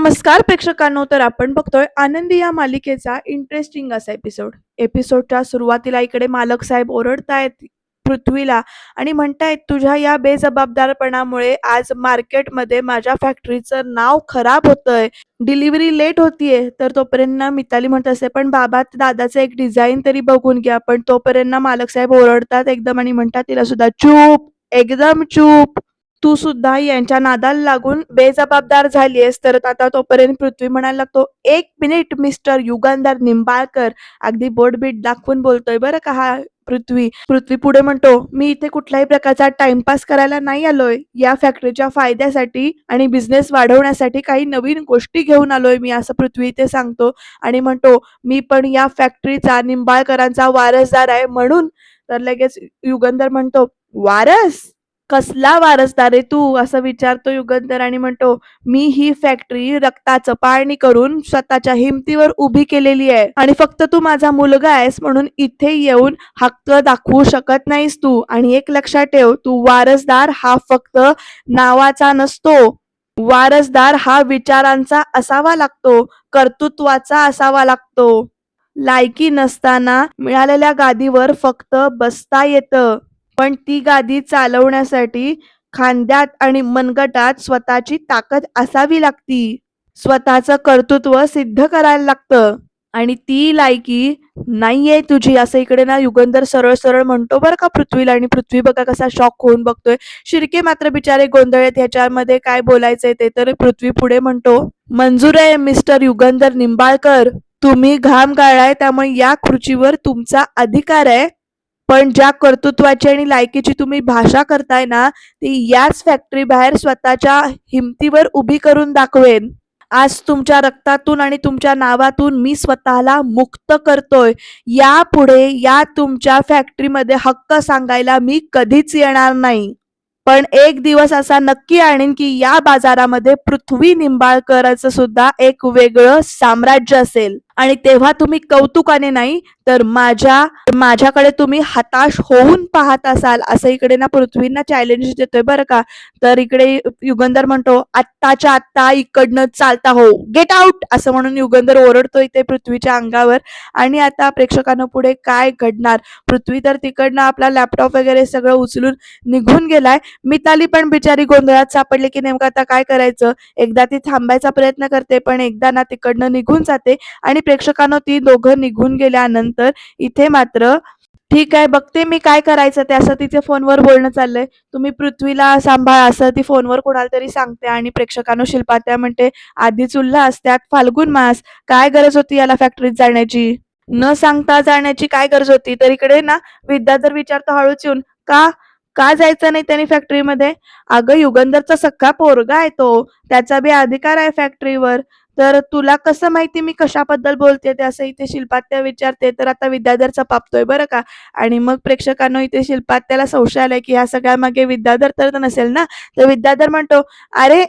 नमस्कार प्रेक्षकांनो, तर आपण बघतोय आनंदी या मालिकेचा इंटरेस्टिंग असा एपिसोडच्या सुरुवातीला इकडे मालक साहेब ओरडतायत पृथ्वीला आणि म्हणतायत, तुझ्या या बेजबाबदारपणामुळे आज मार्केटमध्ये माझ्या फॅक्टरीचं नाव खराब होतंय, डिलिव्हरी लेट होतीये. तर तोपर्यंत ना मिताली म्हणत असते, पण बाबा दादाचं एक डिझाईन तरी बघून घ्या. पण तोपर्यंत ना मालक साहेब ओरडतात एकदम आणि म्हणतात तिला सुद्धा, चूप, एकदम चूप. तू सुद्धा यांच्या नादाला लागून बेजबाबदार झालीयस. तर आता तोपर्यंत पृथ्वी म्हणायला लागतो, एक मिनिट मिस्टर युगंधर निंबाळकर. अगदी बोटबीट दाखवून बोलतोय बरं का हा पृथ्वी. पृथ्वी पुढे म्हणतो, मी इथे कुठल्याही प्रकारचा टाइमपास करायला नाही आलोय. या फॅक्टरीच्या फायद्यासाठी आणि बिझनेस वाढवण्यासाठी काही नवीन गोष्टी घेऊन आलोय मी, असं पृथ्वी इथे सांगतो आणि म्हणतो, मी पण या फॅक्टरीचा निंबाळकरांचा वारसदार आहे म्हणून. तर लगेच युगंधर म्हणतो, वारस? कसला वारसदार आहे तू, असं विचारतो युगंधर आणि म्हणतो, मी ही फॅक्टरी रक्ताचं पाणी करून स्वतःच्या हिमतीवर उभी केलेली आहे आणि फक्त तू माझा मुलगा आहेस म्हणून इथे येऊन हक्क दाखवू शकत नाहीस तू. आणि एक लक्षात ठेव, तू वारसदार हा फक्त नावाचा नसतो. वारसदार हा विचारांचा असावा लागतो, कर्तृत्वाचा असावा लागतो. लायकी नसताना मिळालेल्या गादीवर फक्त बसता येतं, पण ती गादी चालवण्यासाठी खांद्यात आणि मनगटात स्वतःची ताकद असावी लागती. स्वतःचं कर्तृत्व सिद्ध करायला लागतं आणि ती लायकी नाहीये तुझी, असं इकडे ना युगंधर सरळ सरळ म्हणतो बरं का पृथ्वीला. आणि पृथ्वी बघा कसा शॉक होऊन बघतोय. शिर्के मात्र बिचारे गोंधळेत, ह्याच्यामध्ये काय बोलायचंय ते. तर पृथ्वी पुढे म्हणतो, मंजूर आहे मिस्टर युगंधर निंबाळकर, तुम्ही घाम गाळलाय त्यामुळे या खुर्चीवर तुमचा अधिकार आहे. पण ज्या कर्तृत्वाची आणि लायकीची तुम्ही भाषा करताय ना, ती याच फॅक्टरी बाहेर स्वतःच्या हिमतीवर उभी करून दाखवेन. आज तुमच्या रक्तातून आणि तुमच्या नावातून मी स्वतःला मुक्त करतोय. यापुढे या तुमच्या फॅक्टरीमध्ये हक्क सांगायला मी कधीच येणार नाही. पण एक दिवस असा नक्की आणीन की या बाजारामध्ये पृथ्वी निंबाळकरांचं सुद्धा एक वेगळं साम्राज्य असेल आणि तेव्हा तुम्ही कौतुकाने नाही तर माझ्याकडे तुम्ही हताश होऊन पाहत असाल, असं इकडे ना पृथ्वींना चॅलेंज देतोय बरं का. तर इकडे युगंधर म्हणतो, आत्ताच्या आत्ता इकडनं चालता हो, गेट आउट, असं म्हणून युगंधर ओरडतो इथे पृथ्वीच्या अंगावर. आणि आता प्रेक्षकांना पुढे काय घडणार. पृथ्वी तर तिकडनं आपला लॅपटॉप वगैरे सगळं उचलून निघून गेलाय. मिताली पण बिचारी गोंधळात सापडले की नेमकं आता काय करायचं. एकदा ती थांबायचा प्रयत्न करते, पण एकदा ना तिकडनं निघून जाते. आणि प्रेक्षकांना ती दोघं निघून गेल्यानंतर इथे मात्र, ठीक आहे बघते मी काय करायचं ते, असं तिचे फोनवर बोलणं चाललंय. तुम्ही पृथ्वीला सांभाळा, असं ती फोनवर कोणाला तरी सांगते. आणि प्रेक्षकांनो शिल्पा त्या म्हणते, आधीच उल्हास त्यात फाल्गुन मास, काय गरज होती याला फॅक्टरीत जाण्याची, न सांगता जाण्याची काय गरज होती. तर इकडे ना विद्याधर विचारतो हळूच येऊन, का का जायचं नाही त्यांनी फॅक्टरीमध्ये. अगं युगंधरचा सख्खा पोरगा आहे तो, त्याचा बी अधिकार आहे फॅक्टरीवर. तर तुला कसं माहिती मी कशाबद्दल बोलते ते, असं इथे शिल्पात्या विचारते. तर आता विद्याधरचा पापतोय बरं का. आणि मग प्रेक्षकांनो इथे शिल्पात्याला संशय आलाय की ह्या सगळ्या मागे विद्याधर तर नसेल ना. तर विद्याधर म्हणतो, अरे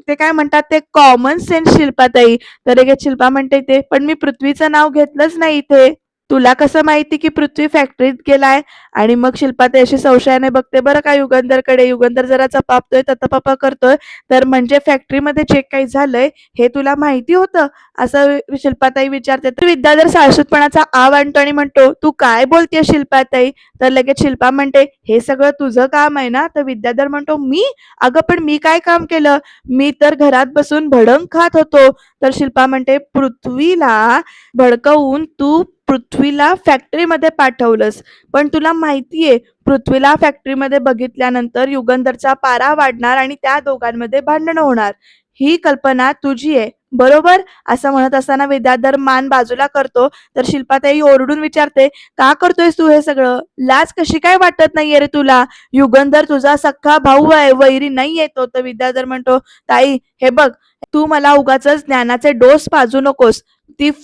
ते काय म्हणतात ते कॉमन सेन्स शिल्पाताई. तर एक शिल्पा म्हणते ते, पण मी पृथ्वीचं नाव घेतलंच नाही इथे, तुला कसं माहिती की पृथ्वी फॅक्टरीत गेलाय. आणि मग शिल्पाताई अशी संशयाने बघते बरं का युगंधरकडे. युगंधर जरा चपापतोय, ततपपा करतोय. तर म्हणजे फॅक्टरीमध्ये जे काही झालंय हे तुला माहिती होतं, असं शिल्पाताई विचारते. तर विद्याधर साळसूतपणाचा आव आणतो आणि म्हणतो, तू काय बोलतेय शिल्पाताई. तर लगेच शिल्पा म्हणते, हे सगळं तुझं काम आहे ना. तर विद्याधर म्हणतो, मी? अगं पण मी काय काम केलं, मी तर घरात बसून भडंग खात होतो. तर शिल्पा म्हणते, पृथ्वीला भडकवून तू पृथ्वीला फॅक्टरीमध्ये पाठवलंस, पण तुला माहितीये पृथ्वीला फॅक्टरीमध्ये बघितल्यानंतर युगंधरचा पारा वाढणार आणि त्या दोघांमध्ये भांडण होणार. ही कल्पना तुझी आहे बरोबर. असं म्हणत असताना विद्याधर मान बाजूला करतो. तर शिल्पाताई ओरडून विचारते, का करतोयस तू हे सगळं, लाज कशी काय वाटत नाहीये रे तुला. युगंधर तुझा सख्खा भाऊ आहे, वैरी नाही येतो. तर विद्याधर म्हणतो, ताई हे बघ, तू मला उगाचच ज्ञानाचे डोस पाजू नकोस.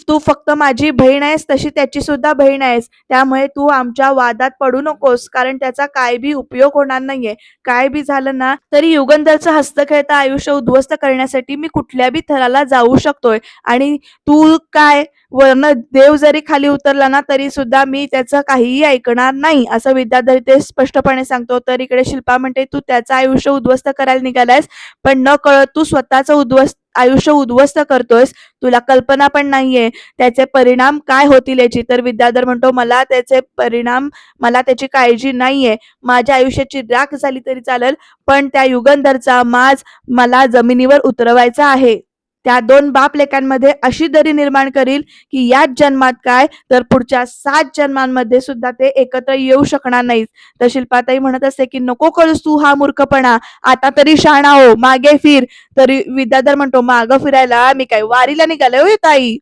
तू फक्त माझी बहीण आहेस, तशी त्याची सुद्धा बहीण आहेस. त्यामुळे तू आमच्या वादात पडू नकोस, कारण त्याचा काय बी उपयोग होणार नाहीये. काय बी झालं ना तरी युगंधरचं हस्तखेळतं आयुष्य उद्ध्वस्त करण्यासाठी मी कुठल्या बी थराला जाऊ शकतोय. आणि तू काय, वरनं देव जरी खाली उतरला ना तरी सुद्धा मी त्याचं काहीही ऐकणार नाही, असं विद्याधर ते स्पष्टपणे सांगतो. तर इकडे शिल्पा म्हणते, तू त्याचं आयुष्य उद्ध्वस्त करायला निघालायस, पण न कळत तू स्वतःचं आयुष्य उद्ध्वस्त करतोयस, तुला कल्पना पण नाहीये त्याचे परिणाम काय होतील याची. तर विद्याधर म्हणतो, मला त्याचे परिणाम, मला त्याची काळजी नाहीये. माझ्या आयुष्याची राख झाली तरी चालेल, पण त्या युगंधरचा माज मला जमिनीवर उतरवायचा आहे. त्या दोन बाप लेकांमध्ये अशी दरी निर्माण करील की याच जन्मात काय तर पुढच्या 7 जन्मांमध्ये सुद्धा ते एकत्र येऊ शकणार नाहीत. तर शिल्पाताई म्हणत असते की नको करूस तू हा मूर्खपणा, आता तरी शहाणा हो, मागे फिर. तरी विद्याधर म्हणतो, मागं फिरायला मी काय वारीला निघालोय होय ताई,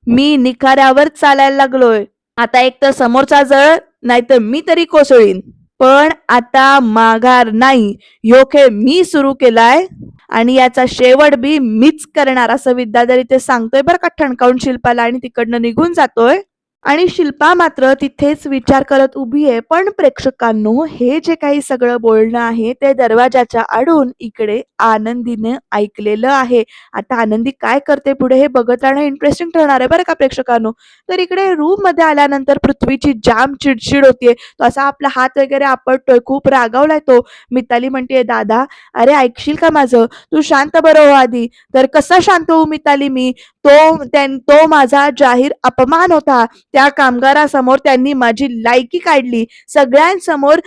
मी निखाऱ्यावर चालायला लागलोय. आता एक तर समोरचा जळ, नाहीतर मी तरी कोसळीन, पण आता माघार नाही. ह्यो खेळ मी सुरू केलाय आणि याचा शेवट बी मीच करणार, असं विद्याधर इथे सांगतोय बरं का ठणकावून शिल्पाला, आणि तिकडनं निघून जातोय. आणि शिल्पा मात्र तिथेच विचार करत उभी आहे. पण प्रेक्षकांनो, हे जे काही सगळं बोलणं आहे ते दरवाजाच्या आडून इकडे आनंदीने ऐकलेलं आहे. आता आनंदी काय करते पुढे हे बघत राहणं इंटरेस्टिंग ठरणार आहे बरं का प्रेक्षकांनो. तर इकडे रूम मध्ये आल्यानंतर पृथ्वीची जाम चिडचिड होतीये. तो असा आपला हात वगैरे आपटतोय, खूप रागावलाय तो. मिताली म्हणते, दादा अरे ऐकशील का माझं, तू शांत बरं हो आधी. तर कसा शांत होऊ मिताली मी, तो माझा जाहीर अपमान होता. त्या कामगारासमोर त्यांनी माझी लायकी काढली, सगळ्यांसमोर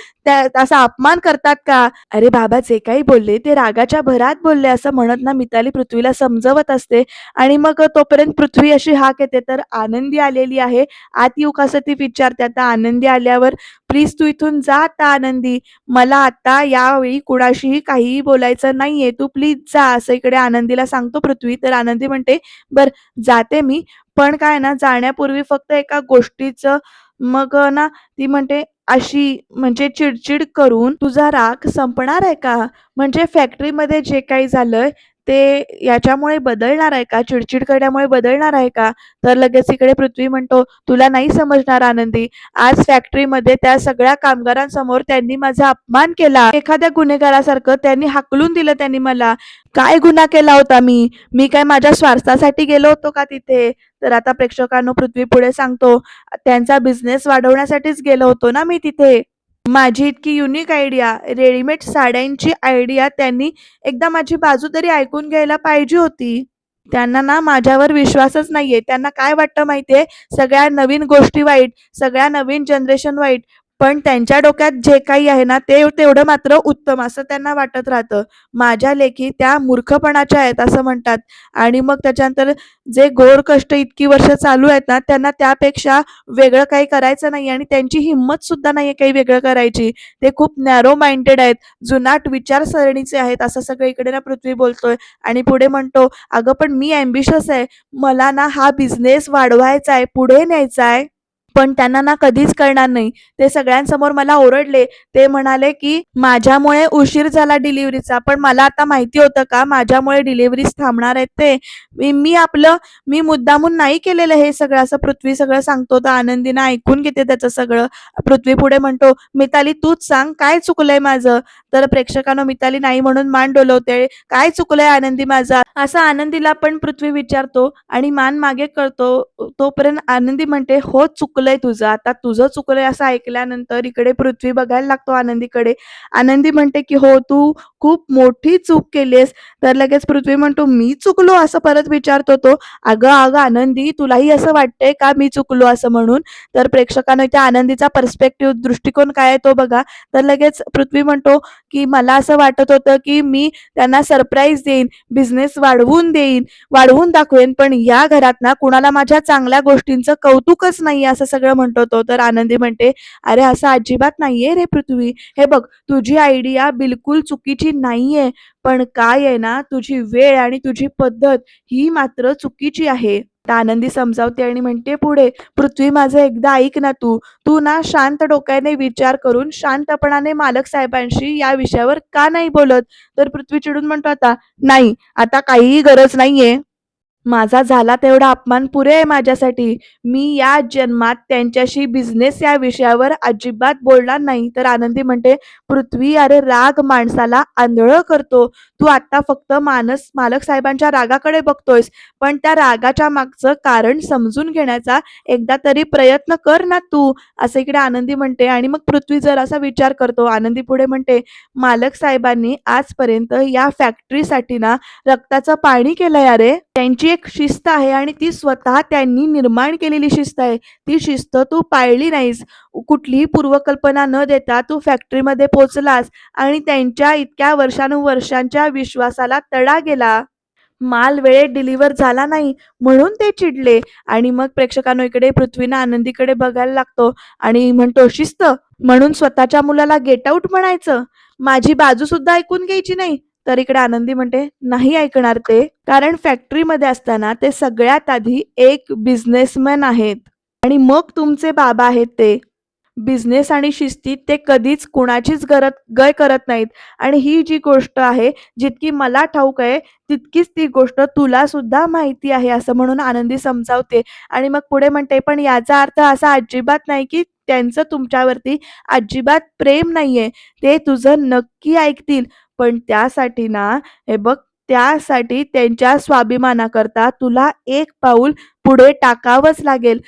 असा अपमान करतात का. अरे बाबा जे काही बोलले ते रागाच्या भरात बोलले, असं म्हणत ना मिताली पृथ्वीला समजवत असते. आणि मग तोपर्यंत पृथ्वी अशी हाक येते, तर आनंदी आलेली आहे. आत येऊ कसं ती विचारते. आता आनंदी आल्यावर, प्लीज तू इथून जा आता आनंदी, मला आता यावेळी कुणाशीही काहीही बोलायचं नाहीये, तू प्लीज जा, असं इकडे आनंदीला सांगतो पृथ्वी. तर आनंदी म्हणते, बर जाते मी, पण काय ना जाण्यापूर्वी फक्त एका गोष्टीचं. मग ना ती म्हणते, अशी म्हणजे चिडचिड करून तुझा राग संपणार आहे का, म्हणजे फॅक्टरीमध्ये जे काही झालंय ते याच्यामुळे बदलणार आहे का, चिडचिड करण्यामुळे बदलणार आहे का. तर लगेच इकडे पृथ्वी म्हणतो, तुला नाही समजणार आनंदी, आज फॅक्टरीमध्ये त्या सगळ्या कामगारांसमोर त्यांनी माझा अपमान केला, एखाद्या गुन्हेगारासारखं त्यांनी हाकलून दिलं त्यांनी मला. काय गुन्हा केला होता मी काय माझ्या स्वार्थासाठी गेलो होतो का तिथे. तर आता प्रेक्षकांनो पृथ्वी पुढे सांगतो, त्यांचा बिझनेस वाढवण्यासाठीच गेलो होतो ना मी तिथे. माझी इतकी युनिक आयडिया, रेडीमेड साड्यांची आयडिया, त्यांनी एकदा माझी बाजू तरी ऐकून घ्यायला पाहिजे होती. त्यांना ना माझ्यावर विश्वासच नाहीये. त्यांना काय वाटतं माहितीये, सगळ्या नवीन गोष्टी वाईट, सगळ्या नवीन जनरेशन वाईट, पण त्यांच्या डोक्यात जे काही आहे ना ते तेवढं मात्र उत्तम, असं त्यांना वाटत राहतं. माझ्या लेखी त्या मूर्खपणाच्या आहेत असं म्हणतात. आणि मग त्याच्यानंतर जे घोर कष्ट इतकी वर्ष चालू आहेत ना, त्यांना त्यापेक्षा वेगळं काही करायचं नाही आणि त्यांची हिंमत सुद्धा नाहीये काही वेगळं करायची. ते खूप नॅरो माइंडेड आहेत, जुनाट विचारसरणीचे आहेत, असं सगळं इकडे ना पृथ्वी बोलतोय. आणि पुढे म्हणतो, अगं पण मी ॲम्बिशियस आहे, मला ना हा बिझनेस वाढवायचा आहे, पुढे न्यायचा आहे. पण त्यांना ना कधीच कळणार नाही. ते सगळ्यांसमोर मला ओरडले. ते म्हणाले की माझ्यामुळे उशीर झाला डिलिव्हरीचा, पण मला आता माहिती होतं का माझ्यामुळे डिलिव्हरीज थांबणार आहेत ते. मी मुद्दामून नाही केलेलं हे सगळं, असं पृथ्वी सगळं सांगतो. तर आनंदीनं ऐकून घेते त्याचं सगळं. पृथ्वी पुढे म्हणतो, मिताली तूच सांग काय चुकलंय माझं. तर प्रेक्षकांनो मिताली नाही म्हणून मान डोलवते. काय चुकलंय आनंदी माझा, असं आनंदीला पण पृथ्वी विचारतो आणि मान मागे करतो. तोपर्यंत आनंदी म्हणते, हो चुकलंय तुझं, आता तुझं चुकलंय. असं ऐकल्यानंतर इकडे पृथ्वी बघायला लागतो आनंदीकडे. आनंदी म्हणते की हो तू खूप मोठी चूक केलीस. तर लगेच पृथ्वी म्हणतो, मी चुकलो, असं परत विचारतो तो. अगं अगं आनंदी, तुलाही असं वाटतंय का मी चुकलो असं म्हणून. तर प्रेक्षकांनो इथे आनंदीचा पर्स्पेक्टिव्ह, दृष्टिकोन काय आहे तो बघा. तर लगेच पृथ्वी म्हणतो की मला असं वाटत होतं की मी त्यांना सरप्राईज देईन, बिझनेस वाढवून देईन, वाढवून दाखवेन, पण या घरात ना कुणाला माझ्या चांगल्या गोष्टींचं कौतुकच नाहीये, असं सगळं म्हणतो तो. तर आनंदी म्हणते, अरे असं अजिबात नाहीये रे पृथ्वी, हे बघ तुझी आयडिया बिलकुल चुकीची नाहीये, पण काय आहे ना तुझी वेळ आणि तुझी पद्धत ही मात्र चुकीची आहे. तर आनंदी समजावते आणि म्हणते पुढे, पृथ्वी माझं एकदा ऐक ना तू, तू ना शांत डोक्याने विचार करून शांतपणाने मालक साहेबांशी या विषयावर का नाही बोलत. तर पृथ्वी चिडून म्हणतो, आता नाही, आता काहीही गरज नाहीये. माझा झाला तेवढा अपमान पुरे आहे माझ्यासाठी. मी या जन्मात त्यांच्याशी बिझनेस या विषयावर अजिबात बोलणार नाही. तर आनंदी म्हणते, "पृथ्वी, अरे राग माणसाला आंधळं करतो. तू आता फक्त मालक साहेबांच्या रागाकडे बघतोयस, पण त्या रागाच्या मागचं कारण समजून घेण्याचा एकदा तरी प्रयत्न कर ना तू." असं इकडे आनंदी म्हणते आणि मग पृथ्वी जरासा विचार करतो. आनंदी पुढे म्हणते, "मालक साहेबांनी आजपर्यंत या फॅक्टरीसाठी ना रक्ताचं पाणी केलंय अरे. त्यांची एक शिस्त आहे आणि ती स्वतः त्यांनी निर्माण केलेली शिस्त आहे. ती शिस्त तू पाळली नाहीस. कुठलीही पूर्वकल्पना न देता तू फॅक्टरीमध्ये पोहोचलास आणि त्यांच्या इतक्या वर्षानुवर्षांच्या विश्वासाला तडा गेला. माल वेळेत डिलिव्हर झाला नाही म्हणून ते चिडले." आणि मग प्रेक्षकांनो इकडे पृथ्वीनं आनंदीकडे बघायला लागतो आणि म्हणतो, "शिस्त म्हणून स्वतःच्या मुलाला गेट आउट म्हणायचं? माझी बाजू सुद्धा ऐकून घ्यायची नाही?" तर इकडे आनंदी म्हणते, "नाही ऐकणार ते, कारण फॅक्टरीमध्ये असताना ते सगळ्यात आधी एक बिझनेसमॅन आहेत आणि मग तुमचे बाबा आहेत ते. बिझनेस आणि शिस्तीत ते कधीच कुणाचीच गय करत नाहीत आणि ही जी गोष्ट आहे, जितकी मला ठाऊक आहे, तितकीच ती गोष्ट तुला सुद्धा माहिती आहे." असं म्हणून आनंदी समजावते आणि मग पुढे म्हणते, "पण याचा अर्थ असा अजिबात नाही की त्यांचं तुमच्यावरती अजिबात प्रेम नाहीये. ते तुझं नक्की ऐकतील. पण त्यासाठी ना, हे बघ, त्यासाठी त्यांच्या स्वाभिमानाकरता तुला एक पाऊल पुढे टाकावंच लागेल."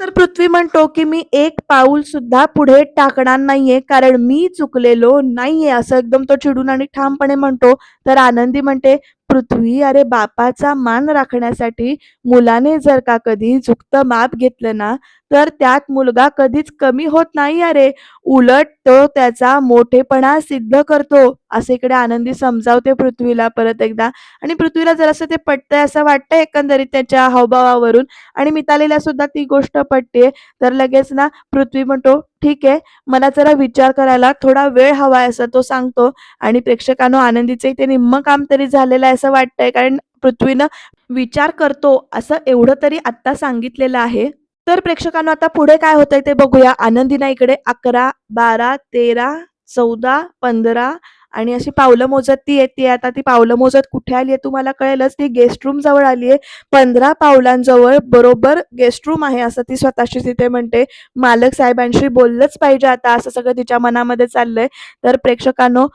तर पृथ्वी म्हणतो, की "मी एक पाऊल सुद्धा पुढे टाकणार नाहीये, कारण मी चुकलेलो नाहीये." असं एकदम तो चिडून आणि ठामपणे म्हणतो. तर आनंदी म्हणते, "पृथ्वी, अरे बापाचा मान राखण्यासाठी मुलाने जर का कधी झुकतं माप घेतलं ना, तर त्यात मुलगा कधीच कमी होत नाही अरे. उलट तो त्याचा मोठेपणा सिद्ध करतो." असं इकडे आनंदी समजावते पृथ्वीला परत एकदा आणि पृथ्वीला जरासं ते पटतंय असं वाटतंय एकंदरीत त्याच्या हावभावावरून आणि मितालीला सुद्धा ती गोष्ट पटते. तर लगेच ना पृथ्वी म्हणतो, "ठीक आहे, मला जरा विचार करायला थोडा वेळ हवा आहे," असं तो सांगतो आणि प्रेक्षकांनो आनंदीचं इथे निम्मं काम तरी झालेलं आहे असं वाटतंय. कारण पृथ्वीनं विचार करतो असं एवढं तरी आत्ता सांगितलेलं आहे. तर प्रेक्षकांनो आता पुढे काय होतंय ते बघूया. आनंदीना इकडे 11, 12, 13, 14, 15 आणि अशी पावलं मोजत ती येते. आता ती पावलं मोजत कुठे आली आहे तुम्हाला कळेलच. ती गेस्ट रूम जवळ आली आहे. 15 पावलांजवळ बरोबर गेस्ट रूम आहे असं ती स्वतःशी तिथे म्हणते. मालक साहेबांशी बोललंच पाहिजे आता असं सगळं तिच्या मनामध्ये चाललंय. तर प्रेक्षकांनो,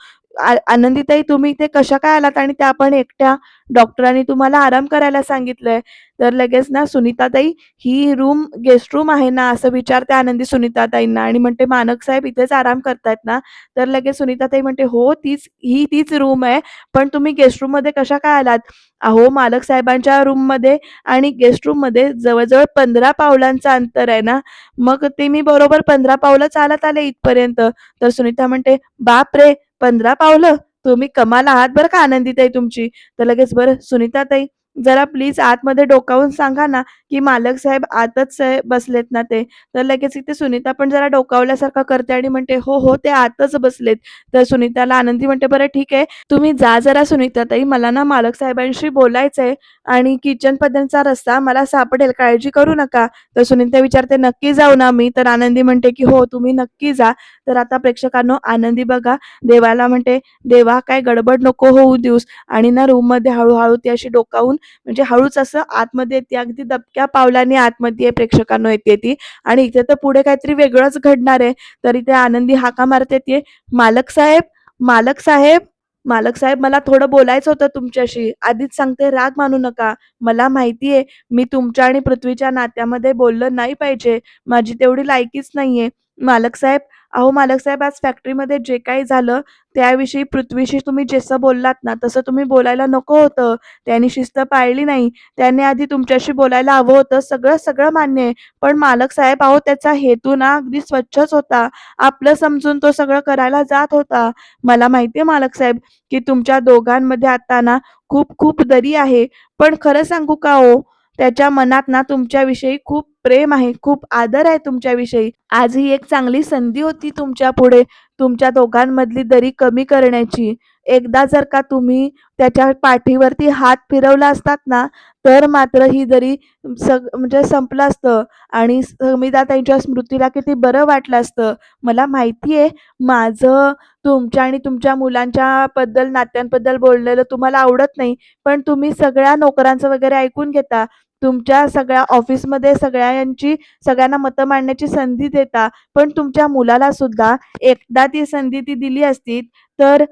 आनंदीताई, तुम्ही इथे कशा काय आलात आणि त्या पण एकट्या? डॉक्टरांनी तुम्हाला आराम करायला सांगितलंय. तर लगेच ना सुनीताताई, "ही रूम गेस्ट रूम आहे ना?" असं विचारते आनंदी सुनीताताईंना आणि म्हणते, "मालक साहेब इथेच आराम करतायत ना?" तर लगेच सुनीताताई म्हणते, "हो, तीच रूम आहे. पण तुम्ही गेस्ट रूममध्ये कशा काय आलात?" "अहो, मालक साहेबांच्या रूममध्ये आणि गेस्ट रूममध्ये जवळ-जवळ 15 पावलांचं अंतर आहे ना, मग ते मी बरोबर 15 पावलं चालत आले इथपर्यंत." तर सुनीता म्हणते, "बापरे! 15 पावलं? तुम्ही कमाल आहात बरं का आनंदीताई तुमची." तर लगेच, "बरं सुनीताताई, जरा प्लीज आतमध्ये डोकावून सांगा ना, की मालक साहेब आतच बसलेत ना ते?" तर लगेच इथे सुनीता पण जरा डोकावल्यासारखं करते आणि म्हणते, "हो, हो, ते आतच बसलेत." तर सुनीताला आनंदी म्हणते, "बरं ठीक आहे, तुम्ही जा जरा सुनीताताई, मला ना मालक साहेबांशी बोलायचंय आणि किचनपर्यंतचा रस्ता मला सापडेल, काळजी करू नका." तर सुनीता विचारते, "नक्की जाऊ ना मी?" तर आनंदी म्हणते, की "हो, तुम्ही नक्की जा." तर आता प्रेक्षकांनो, आनंदी बघा देवाला म्हणते, "देवा, काय गडबड नको होऊ देऊस." आणि ना रूममध्ये हळू ती अशी डोकावून म्हणजे हळूच असं आतमध्ये येते. अगदी दबक्या पावलांनी आतमध्ये प्रेक्षकांनो येते ती आणि इथे तर पुढे काहीतरी वेगळंच घडणार आहे. तर इथे आनंदी हाका मारत येते, "मालक साहेब, मालक साहेब, मालक साहेब, मला थोडं बोलायचं होतं तुमच्याशी. आधीच सांगते, राग मानू नका. मला माहिती आहे, मी तुमच्या आणि पृथ्वीच्या नात्यामध्ये बोललं नाही पाहिजे. माझी तेवढी लायकीच नाहीये. मालक साहेब, अहो मालक साहेब, आज फॅक्टरीमध्ये जे काही झालं त्याविषयी पृथ्वीशी तुम्ही जसं बोललात ना, तसं तुम्ही बोलायला नको होतं. त्याने शिस्त पाळली नाही. त्याने आधी तुमच्याशी बोलायला हवं होतं. सगळं मान्य आहे. पण मालक साहेब, अहो त्याचा हेतू ना अगदी स्वच्छच होता. आपलं समजून तो सगळं करायला जात होता. मला माहिती आहे मालक साहेब, की तुमच्या दोघांमध्ये आता ना खूप दरी आहे. पण खरं सांगू का हो, त्याच्या मनात ना तुमच्याविषयी खूप प्रेम आहे, खूप आदर आहे तुमच्याविषयी. आज ही एक चांगली संधी होती तुमच्यापुढे तुमच्या दोघांमधली दरी कमी करण्याची. एकदा जर का तुम्ही त्याच्या पाठीवरती हात फिरवला असतात ना, तर मात्र ही जरी म्हणजे संपलं असतं आणि समिधाताईंच्या स्मृतीला किती बरं वाटलं असतं. मला माहिती आहे माझं तुमच्या आणि तुमच्या मुलांच्या बद्दल, नात्यांबद्दल बोललेलं तुम्हाला आवडत नाही. पण तुम्ही सगळ्या नोकरांचं वगैरे ऐकून घेता. तुमच्या सगळ्या ऑफिसमध्ये सगळ्यांना मतं मांडण्याची संधी देता. पण तुमच्या मुलाला सुद्धा एकदा ती संधी दिली असती, तर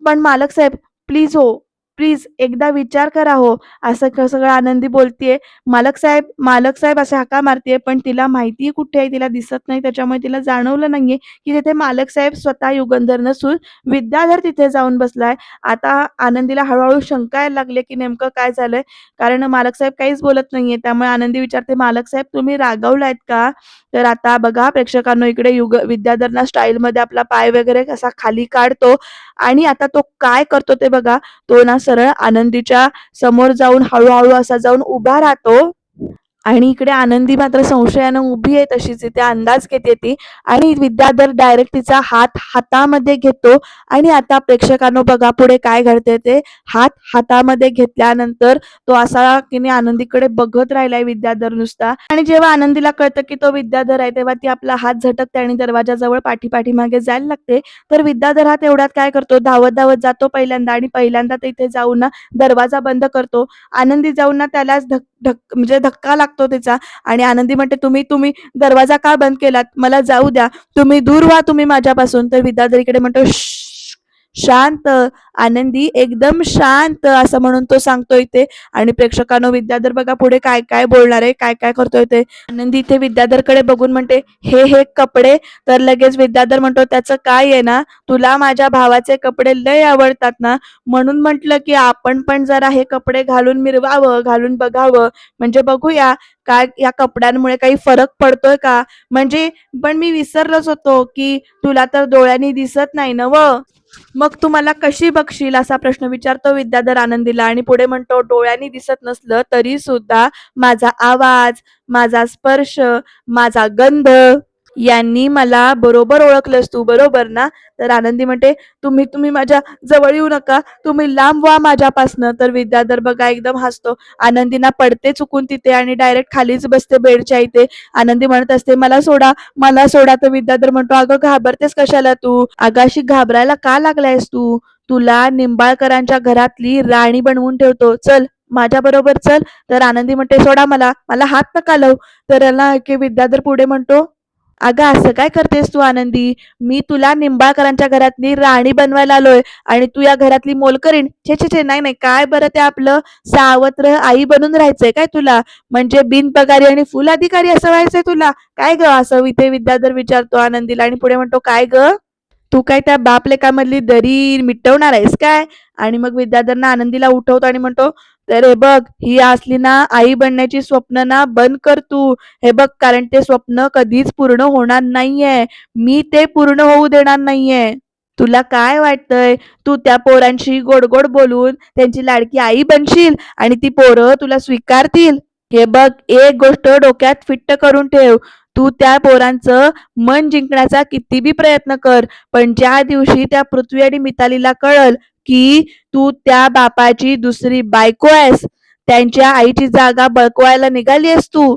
पण मालक साहेब प्लीज हो, प्लीज एकदा विचार करा हो. असं सगळं आनंदी बोलतीये. मालक साहेब अशा हाका मारतीये, पण तिला माहिती कुठे आहे, तिला दिसत नाही. त्याच्यामुळे तिला जाणवलं नाहीये, की तिथे मालक साहेब स्वतः युगंधर नसून विद्याधर तिथे जाऊन बसलाय. आता आनंदीला हळू शंका यायला लागली, की नेमकं काय झालंय? कारण मालक साहेब काहीच बोलत नाहीये. त्यामुळे आनंदी विचारते, "मालक साहेब तुम्ही रागावलायत का?" तर आता बघा प्रेक्षकांनो इकडे विद्याधर ना स्टाईलमध्ये आपला पाय वगैरे कसा खाली काढतो आणि आता तो काय करतो ते बघा. तो ना सरळ आनंदीच्या समोर जाऊन हळू असा जाऊन उभा राहतो आणि इकडे आनंदी मात्र संशयानं उभी आहे तशीच इथे अंदाज घेते ती आणि विद्याधर डायरेक्ट तिचा हात हातामध्ये घेतो आणि आता प्रेक्षकांनो बघा पुढे काय घडते ते. हात हातामध्ये घेतल्यानंतर तो असा की नाही आनंदीकडे बघत राहिलाय विद्याधर नुसता आणि जेव्हा आनंदीला कळतं की तो विद्याधर आहे तेव्हा ती आपला हात झटकते आणि दरवाजाजवळ पाठीमागे जायला लागते. तर विद्याधर हा तेवढ्यात काय करतो धावत जातो पहिल्यांदा आणि पहिल्यांदा तिथे जाऊन ना दरवाजा बंद करतो. आनंदी जाऊन ना त्यालाच म्हणजे धक्का लागतो त्याचा आणि आनंदी म्हणते, "तुम्ही तुम्ही दरवाजा का बंद केलात? मला जाऊ द्या. तुम्ही दूर व्हा तुम्ही माझ्यापासून." तर विद्याधर इकडे म्हणतो, "श्श्श, शांत." आनंदी एकदम शांत असं म्हणून तो सांगतो इथे आणि प्रेक्षकांनो विद्याधर बघा पुढे काय काय बोलणार आहे, काय काय करतोय ते. आनंदी इथे विद्याधरकडे बघून म्हणते, "हे कपडे." तर लगेच विद्याधर म्हणतो, "त्याचं काय आहे ना, तुला माझ्या भावाचे कपडे लय आवडतात ना, म्हणून म्हटलं की आपण पण जरा हे कपडे घालून मिरवावं, घालून बघावं. म्हणजे बघूया काय या कपड्यांमुळे काही फरक पडतोय का? म्हणजे पण मी विसरलोच होतो की तुला तर डोळ्यांनी दिसत नाही नव्हं. मग तू मला कशी बघशील असा प्रश्न विचारतो विद्याधर आनंदीला आणि पुढे म्हणतो डोळ्यांनी दिसत नसलं तरी सुद्धा माझा आवाज, माझा स्पर्श, माझा गंध यांनी मला बरोबर ओळखलंस तू बरोबर ना? तर आनंदी म्हणते तुम्ही तुम्ही माझ्या जवळ येऊ नका. तुम्ही लांब व्हा माझ्यापासनं. तर विद्याधर बघा एकदम हसतो. आनंदीना पडते चुकून तिथे आणि डायरेक्ट खालीच बसते बेडच्या इथे. आनंदी म्हणत असते मला सोडा, मला सोडा. तर विद्याधर म्हणतो अगं घाबरतेस कशाला तू? अगं अशी घाबरायला का लागलायस तू? तुला निंबाळकरांच्या घरातली राणी बनवून ठेवतो. चल माझ्या बरोबर चल. तर आनंदी म्हणते सोडा मला, मला हात नका लावू. तर याला की विद्याधर पुढे म्हणतो अगं असं काय करतेस तू आनंदी? मी तुला निंबाळकरांच्या घरातली राणी बनवायला आलोय आणि तू या घरातली मोलकरीण. छे छे छे नाही नाही काय बरं ते आपलं सावत्र आई बनून राहायचंय काय तुला? म्हणजे बिनपगारी आणि फुल अधिकारी असं व्हायचंय तुला? काय ग असं इथे विद्याधर विचारतो आनंदीला आणि पुढे म्हणतो काय ग? तू काय त्या बापलेकामधली दरी मिटवणार आहेस काय? आणि मग विद्याधर आनंदीला उठवतो आणि म्हणतो तर हे बघ ही असली ना आई बनण्याची स्वप्न ना बंद कर तू. हे बघ कारण ते स्वप्न कधीच पूर्ण होणार नाहीये. मी ते पूर्ण होऊ देणार नाहीये. तुला काय वाटतंय? तू त्या पोरांशी गोड गोड बोलून त्यांची लाडकी आई बनशील आणि ती पोरं तुला स्वीकारतील? हे बघ एक गोष्ट डोक्यात फिट्ट करून ठेव. तू त्या पोरांचं मन जिंकण्याचा किती बी प्रयत्न कर, पण ज्या दिवशी त्या पृथ्वी आणि मितालीला कळल की तू त्या बापाची दुसरी बायको आहेस, त्यांच्या आईची जागा बळकवायला निघाली आहेस तू,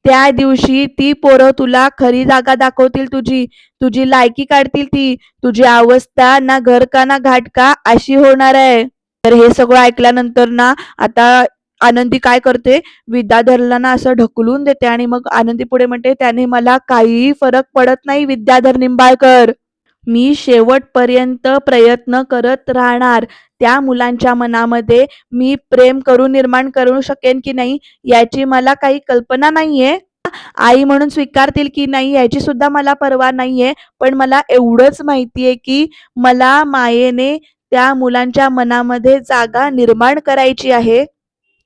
त्या दिवशी ती पोरं तुला खरी जागा दाखवतील तुझी. तुझी लायकी काढतील ती. तुझी अवस्था ना घर का ना घाट का अशी होणार आहे. तर हे सगळं ऐकल्यानंतर ना आता आनंदी काय करते विद्याधरला ना असं ढकलून देते आणि मग आनंदी पुढे म्हणते त्याने मला काहीही फरक पडत नाही विद्याधर निंबाळकर. मी शेवटपर्यंत प्रयत्न करत राहणार. त्या मुलांच्या मनामध्ये मी प्रेम करून निर्माण करू शकेन की नाही याची मला काही कल्पना नाहीये. आई म्हणून स्वीकारतील की नाही याची सुद्धा मला पर्वा नाहीये. पण मला एवढंच माहितीये की मला मायेने त्या मुलांच्या मनामध्ये जागा निर्माण करायची आहे.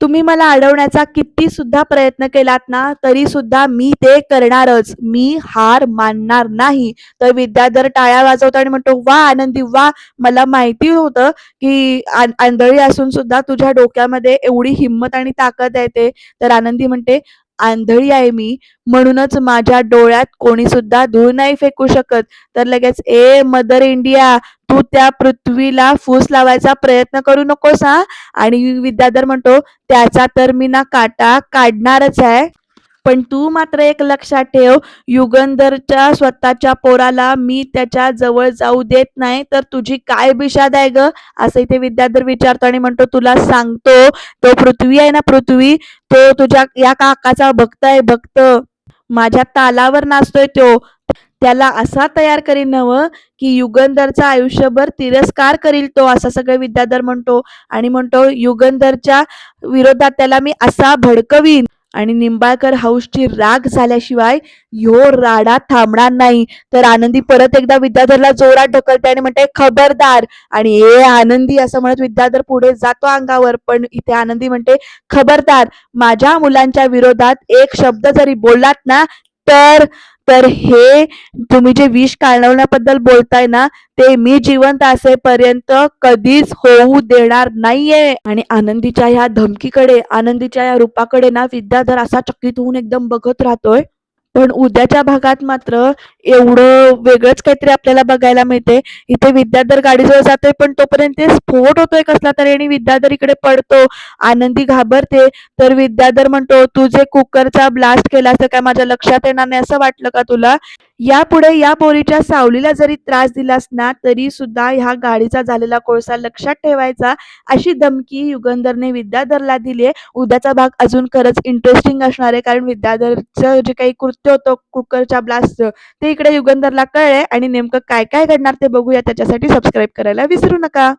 तुम्ही मला अडवण्याचा किती सुद्धा प्रयत्न केलात ना तरी सुद्धा मी ते करणारच. मी हार मानणार नाही. तर विद्याधर टाळ्या वाजवतो आणि म्हणतो वा आनंदी वा. मला माहिती होतं की आंधळी असून सुद्धा तुझ्या डोक्यामध्ये एवढी हिंमत आणि ताकद आहे ते. तर आनंदी म्हणते आंधळी आहे मी, म्हणूनच माझ्या डोळ्यात कोणी सुद्धा धूळ नाही फेकू शकत. तर लगेच ए मदर इंडिया, तू त्या पृथ्वीला फूस लावायचा प्रयत्न करू नकोस हा. आणि विद्याधर म्हणतो, त्याचा तर मी ना काटा काढणारच आहे. पण तू मात्र एक लक्षात ठेव, युगंधरच्या स्वतःच्या पोराला मी त्याच्या जवळ जाऊ देत नाही, तर तुझी काय बिशाद आहे ग? असं इथे विद्याधर विचारतो आणि म्हणतो, तुला सांगतो, तो पृथ्वी आहे ना पृथ्वी, तो तुझ्या या काकाचा भक्त आहे भक्त. माझ्या तालावर नाचतोय तो. त्याला असा तयार करीन नवं की युगंधरचा आयुष्यभर तिरस्कार करील तो, असं सगळं विद्याधर म्हणतो. आणि म्हणतो, युगंधरच्या विरोधात त्याला मी असा भडकवीन. आणि निंबाळकर हाऊसची राग झाल्याशिवाय ह्यो राडा थांबणार नाही. तर आनंदी परत एकदा विद्याधरला जोरात ढकलते आणि म्हणते, खबरदार. आणि ए आनंदी असं म्हणत विद्याधर पुढे जातो अंगावर, पण इथे आनंदी म्हणते, खबरदार, माझ्या मुलांच्या विरोधात एक शब्द जरी बोललात ना, तर तर हे तुम्ही जे विष काढवण्याबद्दल बोलताय ना, ते मी जिवंत असेपर्यंत कधीच होऊ देणार नाहीये. आणि आनंदीच्या ह्या धमकीकडे, आनंदीच्या या रूपाकडे ना विद्याधर असा चकित होऊन एकदम बघत राहतोय. पण उद्याच्या भागात मात्र एवढं वेगळंच काहीतरी आपल्याला बघायला मिळते. इथे विद्याधर गाडीजवळ जातोय, पण तोपर्यंत स्फोट होतोय कसला तरी आणि विद्याधर इकडे पडतो. आनंदी घाबरते. तर विद्याधर म्हणतो, तू जे कुकरचा ब्लास्ट केला असं काय माझ्या लक्षात येणार नाही असं वाटलं का तुला? यापुढे या पोरीच्या सावलीला जरी त्रास दिलास ना, तरी सुद्धा ह्या गाडीचा झालेला कोळसा लक्षात ठेवायचा, अशी धमकी युगंधरने विद्याधरला दिली आहे. उद्याचा भाग अजून खरंच इंटरेस्टिंग असणार आहे, कारण विद्याधरचं जे काही कृत्य होतं कुकरच्या ब्लास्टचं, ते इकडे युगंधरला कळलंय आणि नेमकं काय काय घडणार ते बघूया. त्याच्यासाठी सबस्क्राईब करायला विसरू नका.